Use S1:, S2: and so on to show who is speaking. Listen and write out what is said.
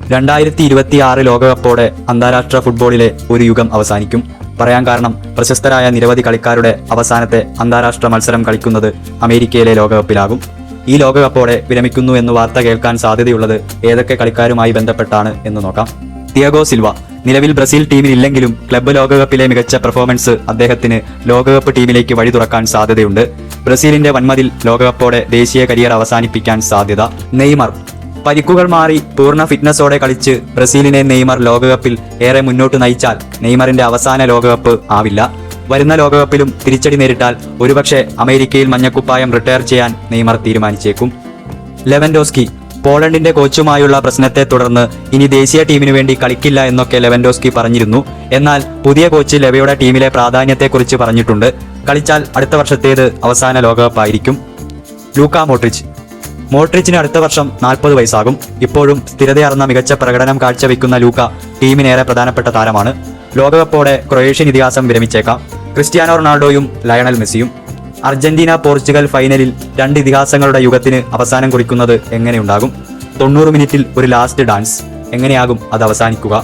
S1: 2026 ലോകകപ്പോടെ അന്താരാഷ്ട്ര ഫുട്ബോളിലെ ഒരു യുഗം അവസാനിക്കും. പറയാൻ കാരണം പ്രശസ്തരായ നിരവധി കളിക്കാരുടെ അവസാനത്തെ അന്താരാഷ്ട്ര മത്സരം കളിക്കുന്നത് അമേരിക്കയിലെ ലോകകപ്പിലാകും. ഈ ലോകകപ്പോടെ വിരമിക്കുന്നു എന്ന് വാർത്ത കേൾക്കാൻ സാധ്യതയുള്ളത് ഏതൊക്കെ കളിക്കാരുമായി ബന്ധപ്പെട്ടാണ് എന്ന് നോക്കാം. തിയാഗോ സിൽവ നിലവിൽ ബ്രസീൽ ടീമിലില്ലെങ്കിലും ക്ലബ്ബ് ലോകകപ്പിലെ മികച്ച പെർഫോമൻസ് അദ്ദേഹത്തിന് ലോകകപ്പ് ടീമിലേക്ക് വഴി തുറക്കാൻ സാധ്യതയുണ്ട്. ബ്രസീലിന്റെ വൻമതിൽ ലോകകപ്പോടെ ദേശീയ കരിയർ അവസാനിപ്പിക്കാൻ സാധ്യത. നെയ്മർ പരിക്കുകൾ മാറി പൂർണ്ണ ഫിറ്റ്നസോടെ കളിച്ച് ബ്രസീലിനെ നെയ്മർ ലോകകപ്പിൽ ഏറെ മുന്നോട്ട് നയിച്ചാൽ നെയ്മറിന്റെ അവസാന ലോകകപ്പ് ആവില്ല. വരുന്ന ലോകകപ്പിലും തിരിച്ചടി നേരിട്ടാൽ ഒരുപക്ഷെ അമേരിക്കയിൽ മഞ്ഞക്കുപ്പായം റിട്ടയർ ചെയ്യാൻ നെയ്മർ തീരുമാനിച്ചേക്കും. ലെവൻഡോസ്കി പോളണ്ടിന്റെ കോച്ചുമായുള്ള പ്രശ്നത്തെ തുടർന്ന് ഇനി ദേശീയ ടീമിനു വേണ്ടി കളിക്കില്ല എന്നൊക്കെ ലെവൻഡോസ്കി പറഞ്ഞിരുന്നു. എന്നാൽ പുതിയ കോച്ച് ലെവയുടെ ടീമിലെ പ്രാധാന്യത്തെക്കുറിച്ച് പറഞ്ഞിട്ടുണ്ട്. കളിച്ചാൽ അടുത്ത വർഷത്തേത് അവസാന ലോകകപ്പായിരിക്കും. ലൂക്ക മോഡ്രിച്ചിന് അടുത്ത വർഷം 40 വയസ്സാകും. ഇപ്പോഴും സ്ഥിരതയാർന്ന മികച്ച പ്രകടനം കാഴ്ചവെക്കുന്ന ലൂക്ക ടീമിനേറെ പ്രധാനപ്പെട്ട താരമാണ്. ലോകകപ്പോടെ ക്രൊയേഷ്യൻ ഇതിഹാസം വിരമിച്ചേക്കാം. ക്രിസ്ത്യാനോ റൊണാൾഡോയും ലയണൽ മെസ്സിയും. അർജന്റീന പോർച്ചുഗൽ ഫൈനലിൽ 2 ഇതിഹാസങ്ങളുടെ യുഗത്തിന് അവസാനം കുറിക്കുന്നത് എങ്ങനെയുണ്ടാകും? 90 മിനിറ്റിൽ ഒരു ലാസ്റ്റ് ഡാൻസ്, എങ്ങനെയാകും അത് അവസാനിക്കുക?